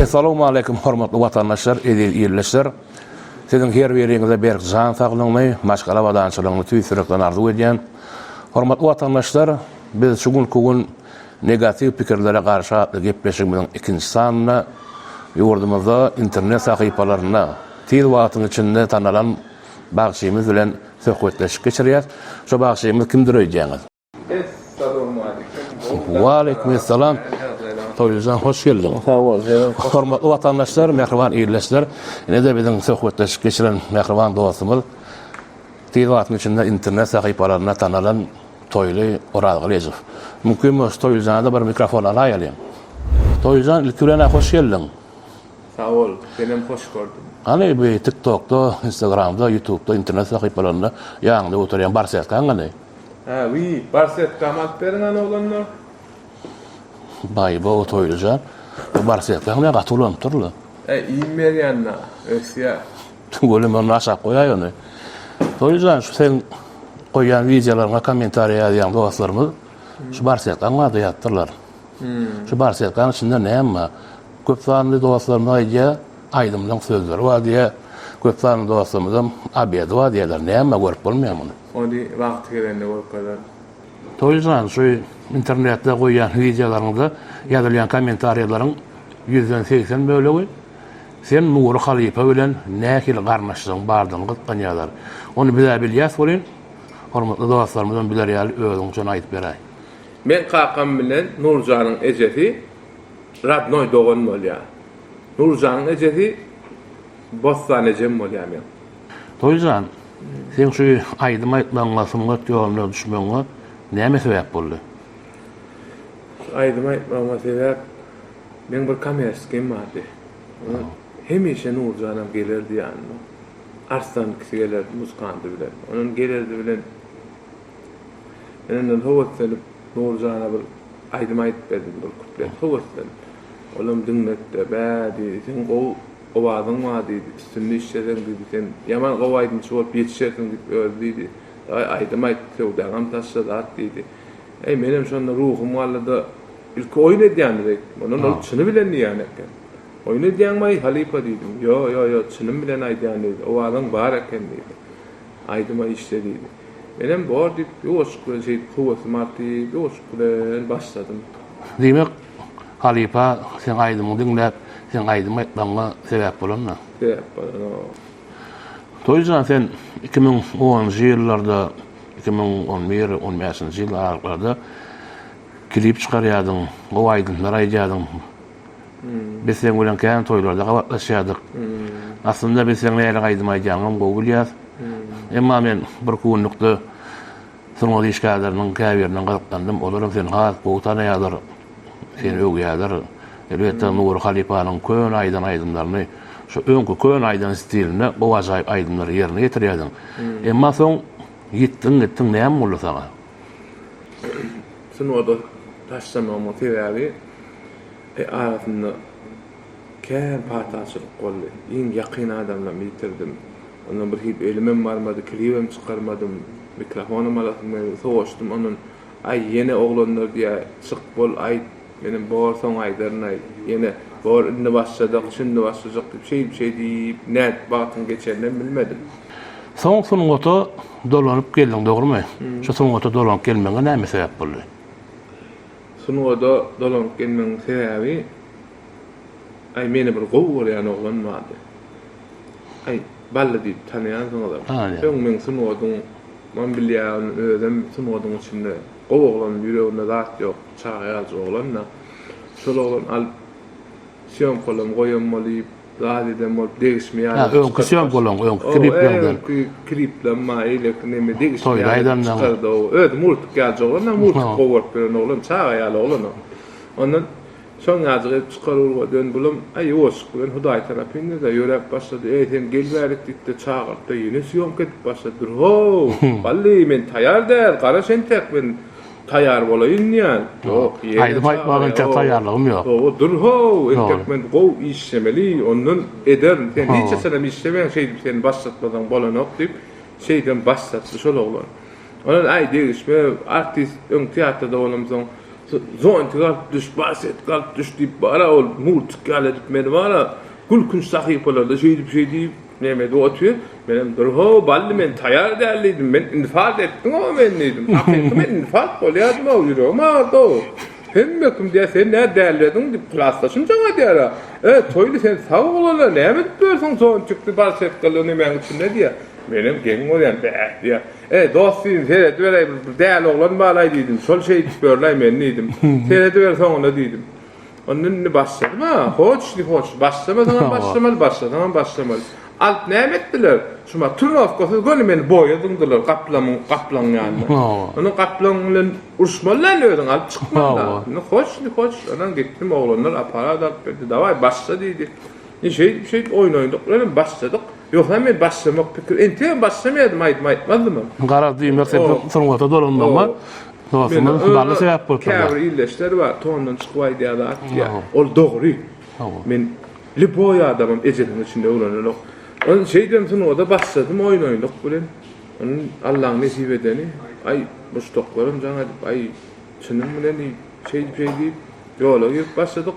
Assalamu alaykum hormatly watandaşlar, ýerleşler. Sizin her biriňize berk jan saglygyny, maşgala wadançylygyny tüýsürekden arzu edýän hormatly watandaşlar, biz şu gün negativ pikirlere garşy gepleşigimiň ikinji sanyna ýurdumyzda internet sahypalaryna tez wagtyň içinde tanalan bagşymyz bilen söhbetleşip geçirýär. Şu bagşymyz kimdir öýdýäňiz? Assalamu alaykum. Wa alaykum assalam. Toýuzan hoş geldin. Sağ ol. Hormatly watandaşlar, mehriban ýerleşler, ine de biziň söhbetleşip geçiren mehriban dostumyz tez wagtyň içinde internet sahypalaryna tanalan Toýly Oral Galejew. Mümkin bu Toýuzana da bir mikrofon alaýalyň. Toýuzan ilkirene hoş geldin. Sağ ol. Benim hoş gördüm. Hani bu TikTok'da, Instagram'da, YouTube'da internet sahypalaryna ýaňda oturýan barsetkan gany. Ha, wi, barset kamat beriňan oglanlar. Baýba Toýuzan. Bu barsetkan ne gatylanıp durly. E-mail ýanna, ösiýa. Golem onu aşağı koyuyor. Toýuzan şu sen koyan videolarına komentariya ýaýan dostlarymyz şu barsetkan wada ýatdyrlar. Şu barsetkan içinde näme? Köp sanly dostlarymyz aýdýa, aýdymlyň sözleri bar diýe, köp sanly dostlarymyzam abed bar diýerler. Näme görüp bolmaýan muny? Ony wagt gelende görkezler. Toýuzan şu internetde koyan videolaryňda ýazylýan komentariýalaryň 100-den 80 bölegi sen Nuri Halipa bilen nähil garnaşlygyň bardygyny gytganýarlar. Onu bize bilýäs bolýan. Hormatly dostlarymyzdan biler ýaly özüň üçin aýdyp berýär. Men kakam bilen Nurjanyň ejesi radnoy dogan bolýar. Nurjanyň ejesi Bostan ejem bolýar men. Toýuzan, sen şu aýdym aýtmaňa sumgat ýoluna düşmeňe näme sebäp boldy? Aýdym aýtmaňa sebäp men bir kamerskim bardy. Hemişe Nurjanam gelerdi ýanyna. Arslan kişi gelerdi, muskandy bilen. Onun gelerdi bilen menden howatlyp Nurjana bir aýdym aýtyp berdim bir kuplet howatlyp. Olam diňmekde bädi, sen owazyň wa diýdi, üstünde işleden diýdi, sen ýaman gowaýdyn şol ýetişersiň diýip öldüýdi. Aýdym aýtdy, dagam taşladat diýdi. Menem şonda ruhum wallada ilk oýun edýändirek. Onun ol çyny bilen ýany. Oýun edýänmi Halipa diýdim. Yo, çynym bilen aýdýan diýdi. Owazyň bar eken diýdi. Aýdyma işle diýdi. Menem bor diýip ýoşukly şey howasym artdy, ýoşukly başladym. Demek Halipa sen aýdymy diňläp, sen aýdymy aýtmaňa sebäp bolanma. Sebäp bolan. Toýuzan sen 2010-njy ýyllarda 2011-15-nji ýyllarda klip çykarýadyň, gowaýdynlar aýdýadyň. Biz sen bilen kän toýlarda gawatlaşýadyk. Aslında biz sen näle aýdym aýdýaňam gowy bilýär. Emma men bir kunlukda soňra işgäderiniň käbirinden galypdym. Olaram sen has bu tanaýadyr. Sen öwgädir. Elbetde Nuri Halipanyň kön aýdymlaryny şu öňkü kön aýdym stilini bu ajaýyp aýdymlary ýerine getirýärdiň. Emma soň gittin näme boldy sana? Sen oda taşlama motivali arasında kän pataçylyk boldy. Iň ýakyn adamlar bitirdim. Ondan bir hip elimem barmady, klipim çykarmadym, mikrofonum alasym, soğuşdum onun. Ay ýene oglanlar diýe çyk bol aýt, menim bor soň aýdaryn aýt. Ýene bor indi başladyk, şimdi başladyk diýip şey diýip näet bagtyň geçenden bilmedim. Soň oto dolanyp geldiň, dogrymy? Şu soň oto dolanyp gelmeňe näme sebäp boldy? Sunuwada dolanyp gelmeň sebäbi ay meni bir gowy ýany oglan bardy. Ay balla diýip tanýan soňda. Soň men sunuwadyň men bilýän özüm sunuwadyň içinde gowy oglan ýüreginde zat ýok, çaýaz oglanna. Şol oglan al şeýle kolam goýam bolyp radide mol degişmeýär. Öňkü şeýle bolan, öňkü kliplerden. Klipler maýyle näme degişmeýär. Toýlaýdan. Öýt multik ýazygyna multik gowy bilen oglan çaýaly oglan. Ondan soň ýazyp çykaryp dön bulam ay ýoşuk bilen Hudaý tarapynda da ýörep başlady. Sen gelbärik diýdi çağırdy. Ýene süýüm ketip başlady. Ho, balli men taýýar däl. Gara sen tek men taýýar bolaýyn ýa. Ýok, aýdyp aýtmagyň taýýarlygym ýok. Dur ho, entek men gow işlemeli, ondan eder. Sen hiç sen işlemeň şey sen başlatmadan bolanok diýip şeyden başlatdy şol oglan. Onun ay degişme artist öň teatrda bolamsoň Zonti kalp düş, basit kalp düş deyip bara ol multik gel edip meni bana gülkün sahipalarda şey deyip nemedi otuyor. Benim dur ho balli men tayar derliydim. Ben infaz ettim ama ben neydim. Hakikaten ben infaz oluyordu o yürüyorum ama da hem bakım diye sen ne derledin deyip klaslaşın cana diye. Evet toylu sen sağ olana ne mi diyorsun son çıktı basit kalını men içinde diye. Benim gelin olayan be diye. Dostum seyret vereyim değerli oğlan bağlaydıydım. Sol şey görlay men neydim. Seyret ver sonra dedim. Onun ne başladım ha? Hoş. Başlamadan başlamalı. Alt ne ettiler? Şuma turnovkası gönü beni boyadındılar kaplan yani. Onun kaplanla uruşmalar ödün alt çıkmadı. Hoş. Ondan gittim oğlanlar aparat alıp verdi. Davay başla dedi. Şey oynadık. Öyle başladık. Yok hemen başlamak fikir. Ente başlamaydım aytmazdı mı? Gara diymek sen sonunda dolundan mı? Dostum barlı sebep buldu. Kavr illeşler var. Tondan çıkvay diye da atya. Ol doğru. Men lipoya adamım ecelin içinde ulanır. Onun şeyden sonra o da başladım oynadık bilen. Onun Allah'ın nasip edeni ay bu stoklarım cana ay çınım bilen şey deyip yola girip başladık.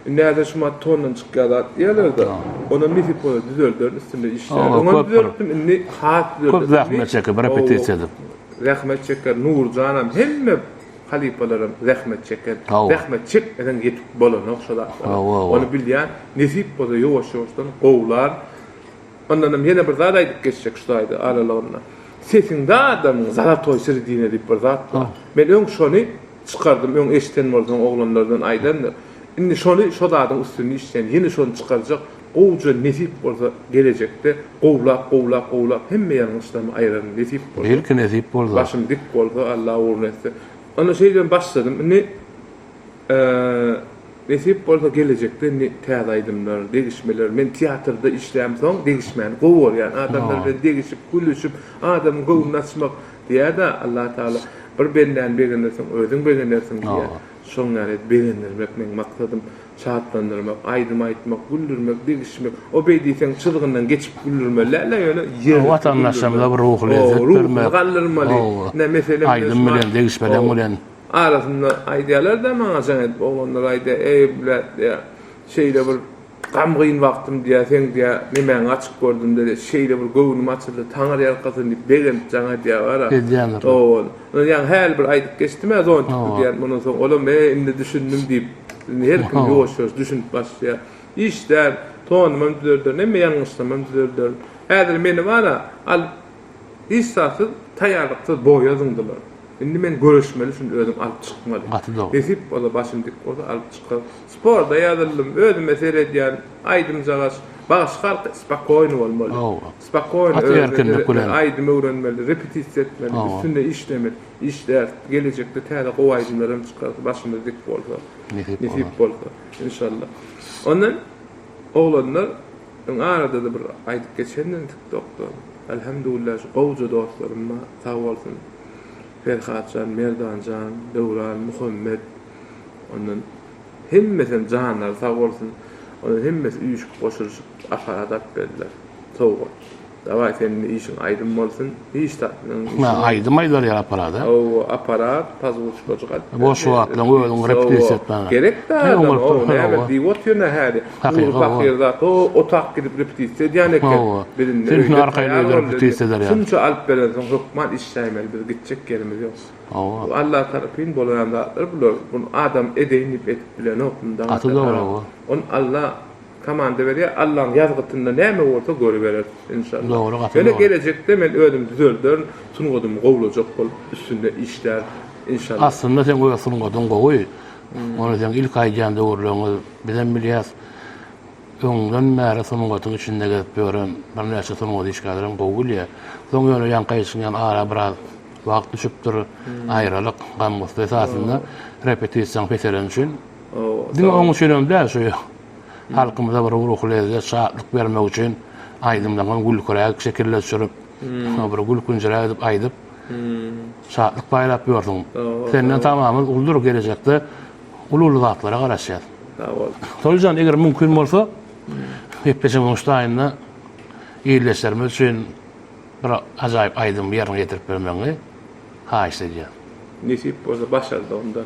Nerede şu tondan çıkıyorlar diyorlar da onun nasip oldu düzeldiler üstünde işler. Onu düzelttim ne hat düzelttim. Çok zahmet çekip repetiz edip. Rahmet çeker Nur canım hemme halifalarım rahmet çeker. Rahmet çek eden gitip bolon oxşalar. Onu bilýän nesip bolsa ýowaş-ýowaşdan gowlar. Ondan yine bir zat aýdyp geçecek şuaydı aralarına. Sesin da adamın zalatoy sir dine dip bir zat var. Men öň şonu çıkardım, öň eşiten bolsan oglanlardan aýdan da. Indi şonu şu dadın üstüne işten yeni şonu çıkaracak. Oğucu nesip bolsa gelecekte gowlap hemme ýalňyşlarmy aýran nesip bolsa. Belki nesip bolsa. Başım dik bolsa Allah uğrunetse. Ona şeyden başladım. Ne nesip bolsa gelecekte ne täze degişmeler. Men teatrda işlem soň degişmän gowur yani adamlar bilen degişip gülüşüp adam gownaşmak diýär da Allah Taala bir benden begenlersin özüň begenlersin diýär. Şoňlar et begenlermek men maksadım şahatlandırmak, aýdym aýtmak, güldürmek, degişmek. O beýdiýsen çylgyndan geçip güldürmeler ýöne ýer. Watandaşlarymyza bir ruh lezzet bermek. Gallyrmaly. Ne meselem aýdym bilen degişmeden bilen. Arasında aýdýalar da maňa jaňat olanlar aýdy, ey bilet diýär. Şeýle bir gamgyn wagtym diýär, sen diýär, nimäň açyk gördüm diýär. Şeýle bir göwnüm açyldy, taňar ýarkasyny begen jaňa diýär. O, ýa her bir aýdyp geçdim, azon diýär. Mundan soň olam indi düşündüm diýip her kim ýoş-ýoş düşünüp başlaýar. İşler, tonum düzeldir, näme ýalňyşlamam düzeldir. Häzir meni bana al isasy taýýarlykda boýadyndylar. Indi men görüşmeli şunu özüm alıp çıkmalı. Nesip ola başım dik ola alıp çıkar. Sporda ýazyldım, özüme seredýän, aýdym jagaş, başga spakoýny bolmaly. Spakoýny aýdym öwrenmeli, repetisiýa etmeli, üstünde işlemeli. İşler gelecekde täze gowaýdymlarym çıkar, başymda dik bolsa. Nesip bolsa inşallah. Ondan oglanlar arada da bir aýdyp geçenden TikTokda elhamdülillah gowja dostlarymma sag bolsun. Ferhatcan, Merdancan, Döwran, Muhammed, ondan hemmesen canlar sag bolsun. Ondan hemmesi üýüşüp goşulyp aparat berdiler. Sowgat. Daway senin işin aýdym bolsun. Hiç tatlyň. Aýdym aýdar ýa aparada. O aparat pazwurç bolýar. Boş wagtlaň özüň repetisiýa etmeli. Gerek da adam o näme diýip ýöne häli. Bu fakirda o tak gidip repetisiýa edýän eken. Birinde arkaýda repetisiýa eder ýa. Şunça alyp berýän hukman işlämeli, bir gitjek yerimiz ýok. Allah tarapyn bolan zatlar bular. Bunu adam edeyinip etip bilen okundan. On Allah kamanda berýär, Allah'ın ýazgytynda näme bolsa görüp berer inşallah. Doğru. Böyle gelecekde men özüm düzeldir, sungadym gowulacak bol üstünde işler inşallah. Aslında sen goýasyn godun gowy. Onu sen ilk aýjan döwürleňi bilen bilýäs. Öňden märe sungadyn içinde gelip ýören, bir näçe sungady işgälerim gowulýa. Soň ýöne ýankaýşyňdan ara biraz wagt düşüpdir, aýralyk, gamgysy esasında repetisiýa peseren üçin. Diňe oňa şeýlem däl şu. Halkymyza bir ruh lezzet, şatlyk bermek üçin aýdymdan gülkürek şekilde sürüp, bir gülkünjere edip aýdyp, şatlyk baýlap ýördiň. Senden tamamy uldur gelecekde ulul zatlara garaşýar. Toljan eger mümkin bolsa, hepsi Mustayna ýerleşdirmek üçin bir ajaýyp aýdym ýerine getirip bermeňi haýyş edýär. Nesip bolsa başardy ondan.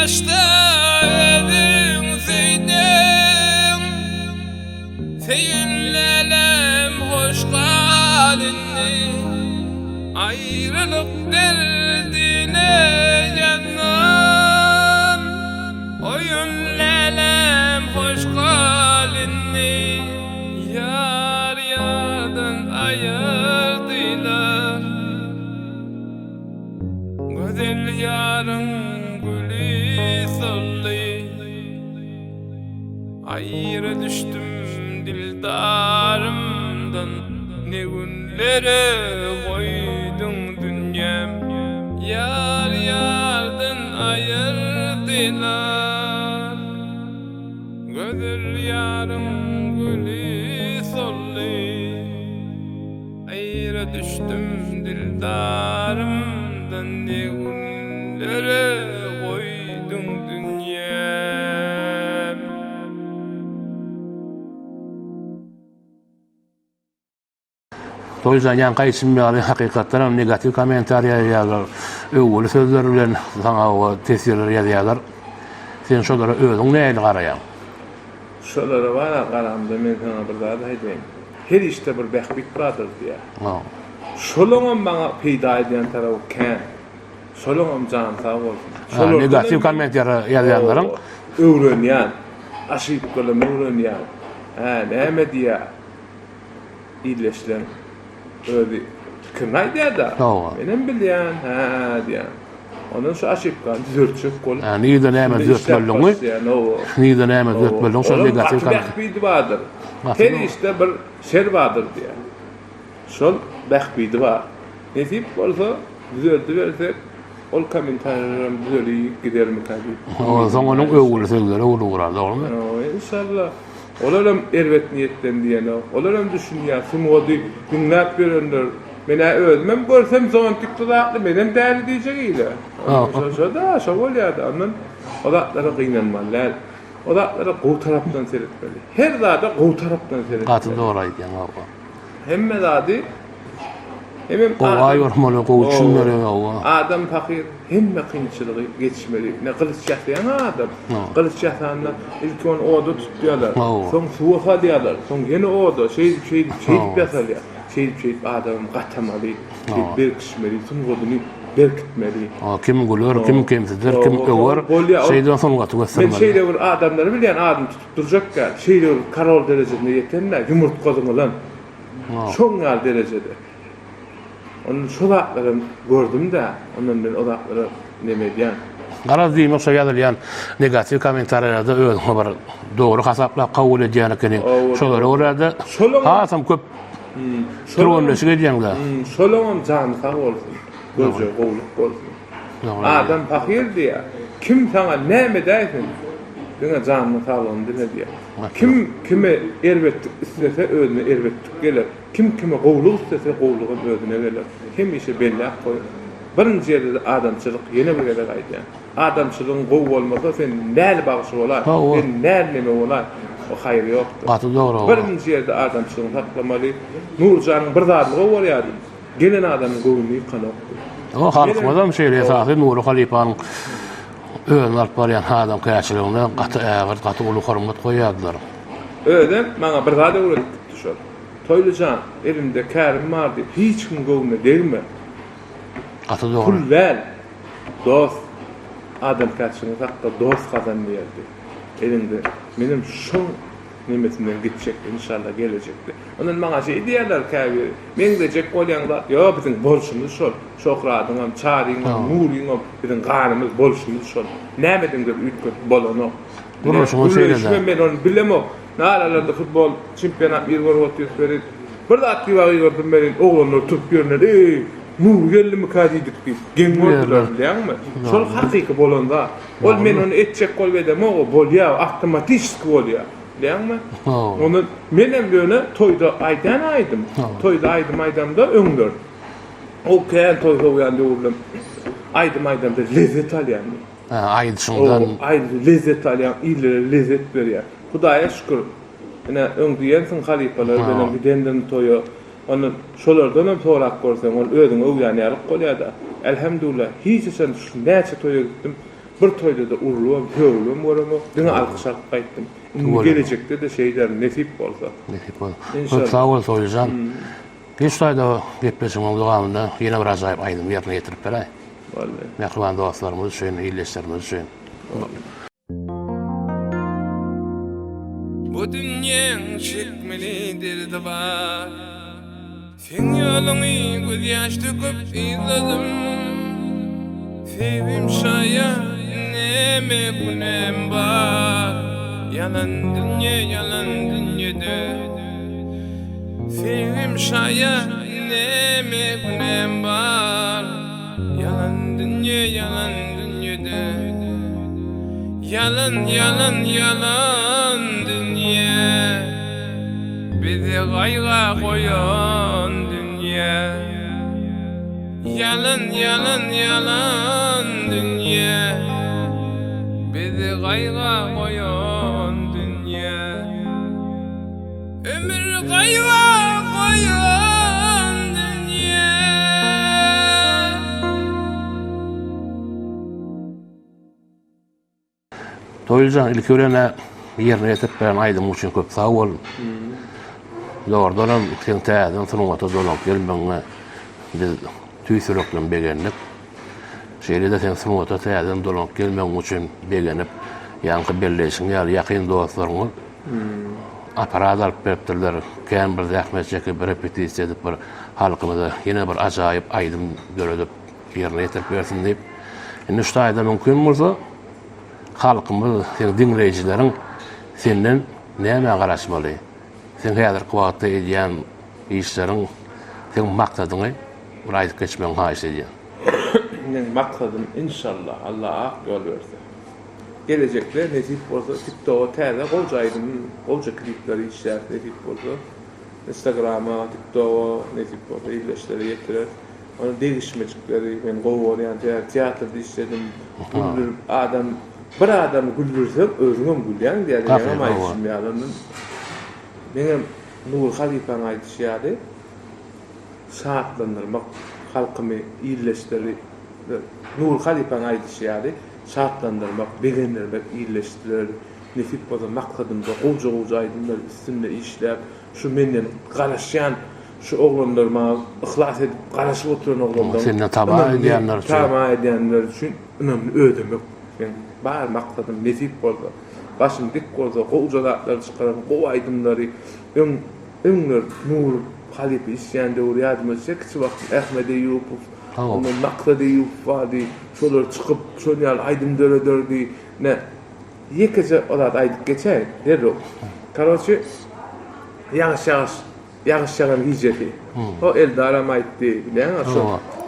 başta edin seydin Seyinlelem hoş halini Ayrılık derdine yanım Oyunlelem hoş halini Yar yardan ayırdılar Güzel yarın gülü soldu Ayrı düştüm dildarımdan Ne günlere koydum dünyam Yar yardan ayırdılar Güzel yarın gülü soldu Ayrı düştüm dildarımdan Ne günlere koydum dünyam Toyzan yankay için bir hakikattan negatif komentar yazıyorlar. Öwül sözler bilen sana o tesirler yazıyorlar. Sen şolara özüň näle garaýan? Şolara bana qaramda men sana bir zat aýdym. Her işte bir behbit vardır diye. Ha. Şolaňam bana peýda edýän tarap kän. Şolaňam jan sag bolsun. Negatif komentar yazýanlaryň öwrenýän, aşyp bolan öwrenýän. Näme diýä? İyileşlen. Öyle kırnaydı da. Benim bilýän, diýän. Onun şu aşıpkan düzürtçük kol. Niýde näme düzürtmeldiňmi? Niýde näme düzürtmeldiň şol negatif komentar. Behbidi vardır. Her işte bir şer vardır diýär. Şol behbidi var. Nesip bolsa düzürtdi bersek ol komentarlaryň düzülýip gidermi tabii. O zaman onuň öwül sözleri uğrar, doğrumy? İnşallah. Olaram erwet niýetden diýen o. Olaram düşünýär, sumody günnäp berenler. Mene özmem görsem zaman tikdakly menen däli diýjek ýa. Şoda, şo bolýar da. Ondan odatlara gynanmalar. Odatlara gowy tarapdan seretmeli. Her zada gowy tarapdan seretmeli. Gaty dogry aýdýan aga. Hemme zady hemem gowy ýormaly, gowy düşünmeli aga. Adam fakir hemme kynçylygy geçmeli. Ne kılıç ýasayan adam. Kılıç ýasanda ilk on oda tutýarlar. Soň suwa diýerler. Soň gene oda şey ýasalýar. Şey adam gatamaly, bir kişmeli, sungoduny berkitmeli. Kim güler, kim kemsidir, kim öwer, şeyden soň gaty göstermeli. Men şeýle bir adamlary bilýän adam tutup durjakka, şeýle bir karol derejesinde ýetenler, yumurtgazyň bilen. Şoň gal derejede. Onun şolaklaryny gördüm de, ondan ben odaklary neme diýän. Garaz diýmek şo ýazylýan negativ komentarlarda özüňe bir dogry hasaplap kabul edýänikini şolary görýärdi. Hasam köp Tronuňa edýäňler. Şolaňam jany sag bolsun. Gözü gowluk bolsun. Adam fakir diýär. Kim sana näme diýsin? Diňe janyny saglaň diýe diýär. Kim kime erwetlik istese özüne erwetlik geler. Kim kime gowluk istese gowlugy özüne geler. Kim işi belli koy. Birinji ýerde adamçylyk ýene bir ýere gaýdýan. Adamçylygyň gowy bolmasa sen näle bagşy bolar? Sen näle neme bolar? O hayır yoktur. Gaty dogry. Birinji ýerde adamçylygyny saklamaly. Nurjanyň bir zatlygy bolýar. Gelen adamyň gowuny kanapdy. O halkymyzam şeýle esasy Nuru Halipanyň özüň alyp barýan adam käçiliginde gaty ägir, gaty ulu hormat goýardylar. Öýden maňa bir zat öwretdi şol. Toylujan, elimde kärim bardy. Hiç kim gowuny derme. Gaty dogry. Pul ver. Dost. Adam käçiliginde hakda dost kazanýardy. Elinde menim şu nimetinden gitjek inşallah gelecekde. Ondan maňa şey diýerler käbi. Men de jek bolýanda, ýa biziň bolşumyz şol. Şokradyňam, çaryňam, nuryňam, biziň ganymyz bolşumyz şol. Nämedendir ütköp bolany. Durmuşyň şeýle. Men onu bilemok. Nalalarda futbol çempionat bir gol ötüýär. Bir zat diýýär gördüm men oğlanlar tutup ýörler. Nur gelimi kadidik diýip geňmediler diýärmi? Şol hakyky bolanda. Ol men onu etjek gol bedem o bolýar, awtomatik bolýar. Diýärmi? Onu menem böyle toyda aýdym. Toyda aýdymda öňdür. O kän toyga uyandy uğurlam. Aýdymda lezzet alýan. Aýdyşyňdan lezzet alýan, ýyly lezzet berýär. Hudaýa şükür. Ene öňdiýensiň halipalar bilen gidenden toýa. Onu şolardan hem sorak görsen, onu özüň öwýänýärlik bolýar da. Elhamdülillah, hiç sen şu näçe toýa gitdim. bir toyda da urulum, hövlüm, görüm, dine alkış alıp qaytdım. Gelecekte de şeyler nesip bolsa. Nesip oldu. İnşallah. Sağ ol Soylucan. Geçtayda gepleşim olduğunda yine bir acayip aydım yerine getirip beray. Vallahi. Mehriban dostlarımız üçün, iyilleşlerimiz üçün. Bu dünyanın çekmelidir de var. Sen yolunu göz yaş döküp izledim. Sevim şaya neme bu nem var. Yalan dünyada. Sevim şaya neme bu nem var. Yalan dünyada. Yalan dünya. Bizi gayga koyan dünya. Yalan dünya. Bizi gayga koyan dünya. Ömür gayga koyan dünya. Soylucan ilk öğrene yerine yetip ben aydım üçün köp sağ ol. Doğrudan sen täzen sunumata dolap gelmenge biz tüysürüklen begenip şeýle de sen sunumata täzen dolap gelmeng üçin begenip ýa-ni belleşiň ýa ýakyn dostlaryň aparat alyp beripdirler. Kän bir zähmet çekip bir repetisiýa edip bir halkymyza ýene bir ajaýyp aýdym göredip ýerine ýetip bersin diýip. Indi şu aýda mümkin bolsa halkymyz, sen dinleýijilerin senden näme garaşmaly? Sen häzir wagtda edýän işleriň sen maksadyny bir aýdyp geçmeň haýyş edýän. Benim maksadım inşallah Allah'a yol verse. Gelecekte nesip olsa TikTok'a täze golca klipleri işler nesip olsa. Instagram'a, TikTok'a nesip olsa illeşleri getirer. Onun değişmecikleri ben gowaýan teatrda işledim. Güldürüp bir adam güldürsem özüňem gülýän diýär ama işim ýalanyn. Benim Nur Halipaň aýdýşýady. Şartlandyrmak halkymy illeşdirip Nur Halipaň aýdýşýady. Şartlandyrmak, begenlermek, illeşdirip nesip bolsa maksadymda golja aýdymlar üstünde işläp şu menden garaşýan şu oglanlarma ihlas edip garaşyp oturan oglanlar. Senden tama edýänler üçin önemli ödemek. Ben bar maksadım nesip bolsa. Başım dik bolsa goljalar çykaran go aýdymlary öňler Nur Halipaň işýände urýadymyş kiçi wagt Ahmed Eýupov onun maksady ýupady şolar çykyp şoňal aýdym döredördi ne ýekece olat aýdyp geçer derro. Karoçy ýaşagan hijeti. O eldaram aýtdy bilen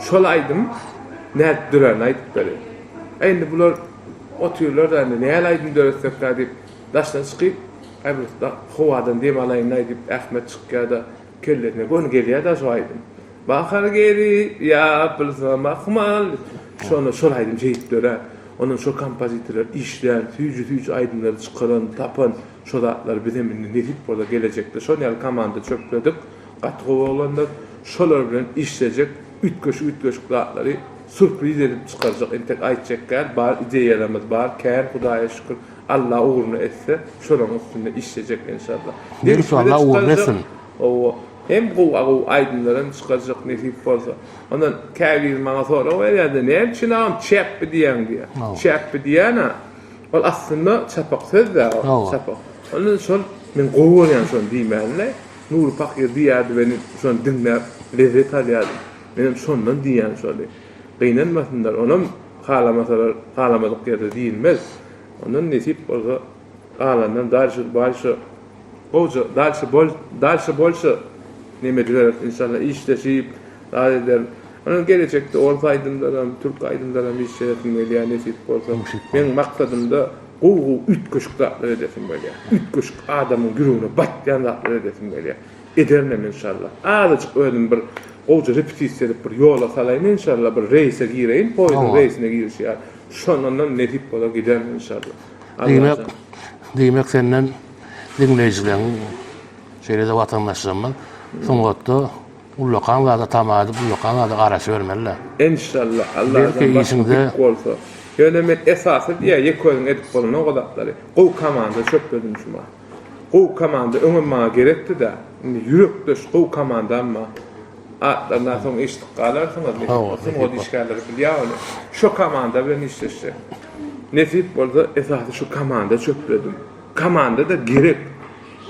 şol aýdym näde duran aýdyp berer. Endi bular oturýarlar da näde aýdym döresek diýip daşdan çykyp aýbyrda howadan dem alaýyn aýdyp Ahmet çykýarda kellerine gon gelýär da şo aýdym. Bahar geri yapılsa mahmal. Şol aýdym jeýip dörer. Onun şo kompozitörler işler, tüýjü aýdymlary çykaran, tapan şo zatlar bize nesip bolsa gelecekde şoňal komanda çöpledik. Gatgy oglanlar şolar bilen işlejek, ütköş zatlary sürpriz edip çykarjak, entek aýtjak bar ideýalarymyz bar. Kär Hudaýa şükür. Allah uğruna etse şolar üstünde işlejek inşallah. İnşallah uğruna etsin. O hem bu aydınların çıkacak nesip bolsa. Ondan käbir maňa sonra o ýerde näme çynam çäp diýen diýär. Çäp diýene ol aslında çapak söz da çapak. Onun şol men gowaýan şol diýmänle Nur Pakir diýärdi beni şol dinläp lezzet alýardy. Menim şondan diýen şol. Gynanmasynlar onam halamadyk ýerde diýilmez. Onun nesip bolsa alandan dalşy bolşa neme diýerler inşallah işleşip daha eder. Onun gelecekte orta aydınlaram, Türk aydınlaram işleşip melýär nesip bolsa. Men maksadymda gowy ütköşükler edesim melýär. Ütköşük adamyň gürüne batýanlar edesim melýär. Edernem inşallah. Azıcık öldüm bir golja repetisiýa edip bir ýola salaýyn inşallah bir reýse gireýin, poýdun reýsine girişýär. Şondan nesip bola gider inşallah. Diýmek senden dinleýijilerin şeýle de watandaşlarymyz soňgatda ullakan da tamady ullakan da garaşy bermeliler. İnşallah Allah'tan işinde Yönemet esası diye yekoyun edip bolun o kadarları. Gow komanda çöpledim şuma. Gow komanda öňe gerekdi de. Indi yürek döş gow komanda ama atlardan soň eşitlik galarsyňyz. O dişgärleri bilýär. Şu komanda bilen işleşdi. Nesip bolsa esasy şu komanda çöpledim. Komanda da gerek.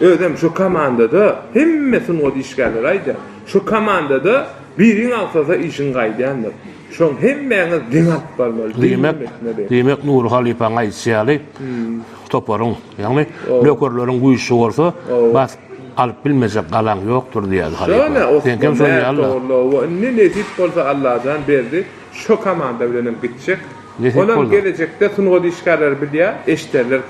Ödem şu komandada hemmesin o dişgärler aýda. Şu komandada biriň alsasa işin gaýdandyr. Şoň hemmeňiz diň alyp barmaly. Demek Nur Halipaň aýtýaly. Toparyň, ýagny lökerleriň güýçi bolsa, bas alyp bilmejek galan ýokdur diýýär Halipa. Sen kim söýýärler? Ne nesip bolsa Allah'dan berdi. Şu komanda bilen gitjek. Ondan gelecekde sungo dişgärler bilýär, eşderler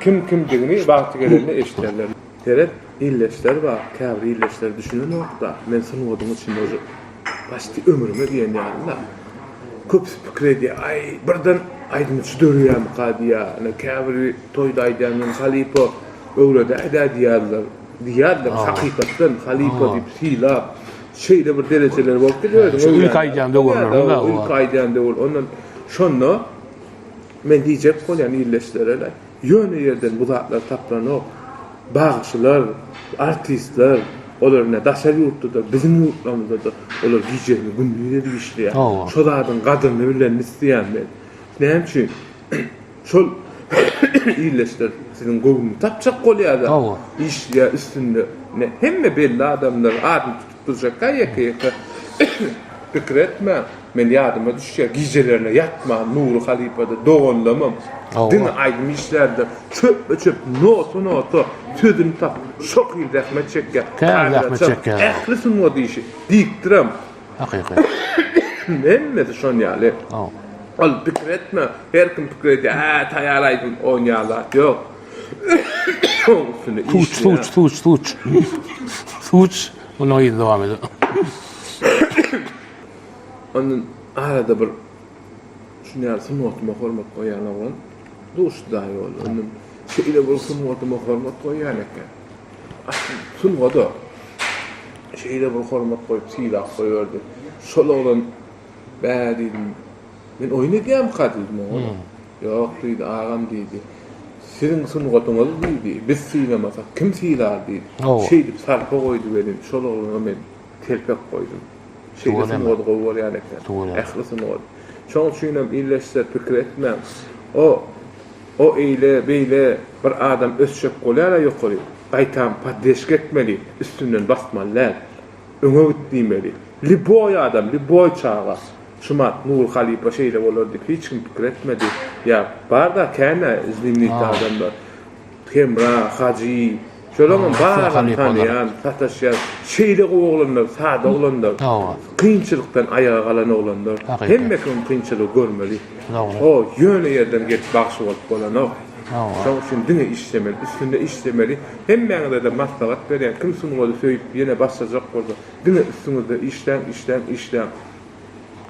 kim digini wagty gelende eşderler. Terep illeşler bar, käbir illeşler düşünen wagtda men sungodyň içinde oje başty ömrüme diýen ýalyna. Köp pikir edýär, ay birden aýdym çydyrýam qadiýa, ana käbir toýda aýdýan Halipa öwrede ada diýerler, hakykatdan Halipa diýip silap şeýle bir dereceler bolup gelýär. Ilk aýdýanda görnürler. Ilk aýdýanda ondan şonda men diýjek bolýan illeşlerle ýöne ýerden bu zatlar taplanyp bagşylar, artistler olarna daşary ýurtda bizim ýurtlarymızda da olar giýjekni gündüzleri işleýär. Şolaryň gadyny bilen isleýän men. Näme üçin? Şol illeşler sizin gowuny tapjak bolýar. İşleýär üstünde. Ne hemme belli adamlar adyny tutup durjak gaýaky. Pikir etme. Men ýadyma düşýär, gijelerine ýatma, Nur Halipada doganlamam. Dini aýdym işlerde çöp notu tüdün tap şok ýyl rahmet çekýär. Rahmet çekýär. Ählisin o diýişi. Dikdiram. Hakyky. Men de şon ýaly. Al pikir etme. Her kim pikir edýär, taýýaraýdym oňýarlar. Ýok. Suç. Onu ýyl dowam edýär. Onun arada bir şunu sunwatma hormat goýanlar dost daýy bol. Onun şeýle bir sunwatma hormat goýan eken. Sunwada şeýle bir hormat goýup silap goýardy. Şol olan bädidim. Men oýnadýam kadym onu. Ýok diýdi, agam diýdi. Sizin sunwatyňyz diýdi. Biz silamasak kim silar diýdi. Şeýle sarpa goýdy benim. Şol olan men telpek goýdum. Şeylesin oldu govar yani ekler. Ehlisin oldu. Şoň üçin hem illeşler pikir etmem. O eyle beyle bir adam ösçek bolýar ýokary. Gaýtam paddeşik etmeli, üstünden basmalar. Öňe gitmeli. Liboy adam, liboy çağa. Şumat Nur Halipa şeýle bolardy. Hiç kim pikir etmedi. Ya barda käne izlimlik adamlar. Kemra, Haji şolaryň barany tanýan, sataşýan, şeýle oglanlar, sada oglanlar. Kynçylykdan ayağa galan oglanlar. Hemme kim kynçylyk görmeli. O ýöne ýerden gelip bagşy bolup bolan. Şoň üçin diňe işlemeli, üstünde işlemeli. Hemmeňe de maslahat berýär. Kim sunuwady söýüp ýene başlajak bolsa, diňe üstünde işlem.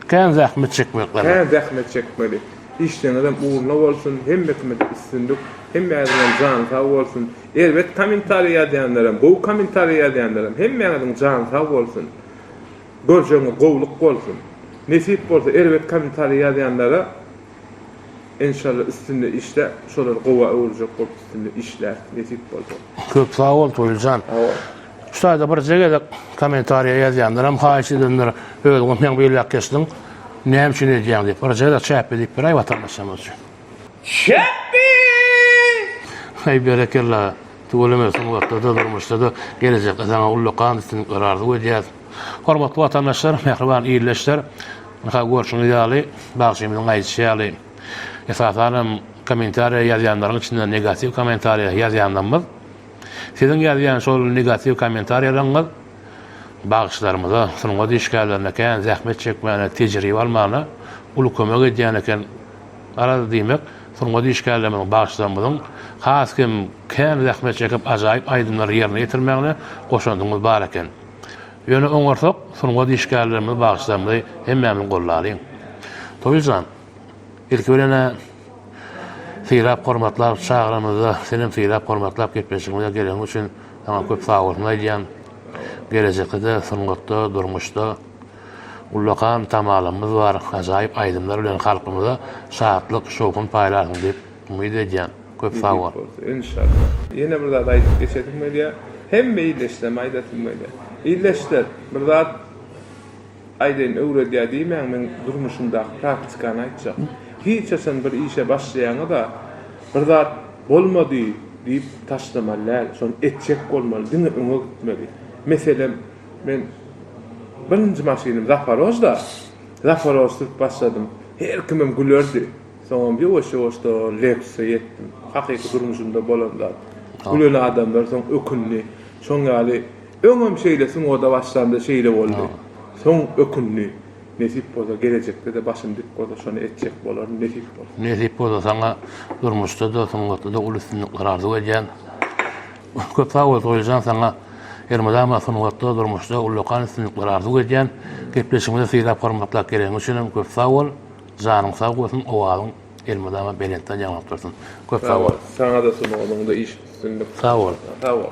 Kän zähmet çekmeli. İşleyen adam uğurlu bolsun, hemme kim üstünde hemmeňiň jany sag bolsun. Elbet kommentariýa diýenlerim, bu kommentariýa diýenlerim hemmeňiň jany sag bolsun. Görjüňe gowluk bolsun. Nesip bolsa elbet kommentariýa diýenlere inşallah üstünde işle, şolar gowa öwürjek bolup üstünde işler, nesip bolsa. Köp sag bol Toýuljan. Şu aýda bir jegede kommentariýa ýazýanlar, haýyş edenler öýdüň men beýle geçdim. Näme üçin edýän diýip, bir jegede çäp edip bir aý watandaşymyz üçin. Şäppi! Hay berekella. Tuğulemez, wagtda durmuşda da gelecek sana ulluqan üstün qarardy edýär. Hormatly watandaşlar, mehriban ýerleşler, ha görüşüňiz ýaly, bagşymyň aýtýaly. Esasanem kommentariýa ýazýanlaryň içinden negativ kommentariýa ýazýanlarymyz. Sizin ýazýan şol negativ kommentariýalaryňyz bagşlarymyza, sunga dişgärlerine kän zähmet çekmäne, tejribe almagyna ulu kömek edýän eken. Arada diýmek, sunga dişgärlerimiň bagşlarymyzyň has kim kän zähmet çekip ajaýyp aýdymlary ýerine ýetirmägine goşandyňyz bar eken. Ýöne oňarsak, sunga dişgärlerimiň bagşlarymyzy hemmämiň gollaryň. Toýuljan, ilk ölene filap hormatlap çağrymyza, senin filap hormatlap gitmeşiňe gelen üçin sana köp sag bolsun aýdýan. Gelecekde sungatda, durmuşda Ullakan tamalymyz bar, ajaýyp aýdymlar bilen halkymyza şatlyk, şowkun paýlasyn diýip umyt edýän. Köp sag bol. İnşallah. Yine bir zat aýdyp geçedim diýär. Hem beýleşdim aýdatym diýär. İýleşler bir zat aýdyn öwrediýär diýmän men durmuşymda praktikany aýtjak. Hiç bir işe başlaýany da bir zat bolmady diýip taşlamalar, son etjek bolmaly, diňe öňe gitmeli. Meselem men birinji maşynym Zaporojda, Zaporojda başladym. Her kimim gülerdi. Soňra bir oşda leksiýa etdim. Hakyky durmuşymda bolanda. Gülen adamlar soň ökünli, soň ýaly öňüm şeýlesin oda başlandy, şeýle boldy. Soň ökünli. Nesip bolsa gelecekde de başym dik bolsa şonu etjek bolar, nesip bolsa. Nesip bolsa saňa durmuşda da soňra da ulysynlyklar arzu edýän. Köp sag bol Toýjan saňa Ermedama soňra durmuşda ullakan üstünlikler arzu edýän. Gepleşigimize syýrap hormatlap gelen üçin köp sag bol. Janyň sag bolsun, owagyň Ermedama beletden ýaňap dursun. Köp sag bol. Sana da soňra onuňda iş üstünlük. Sag bol. Sag bol.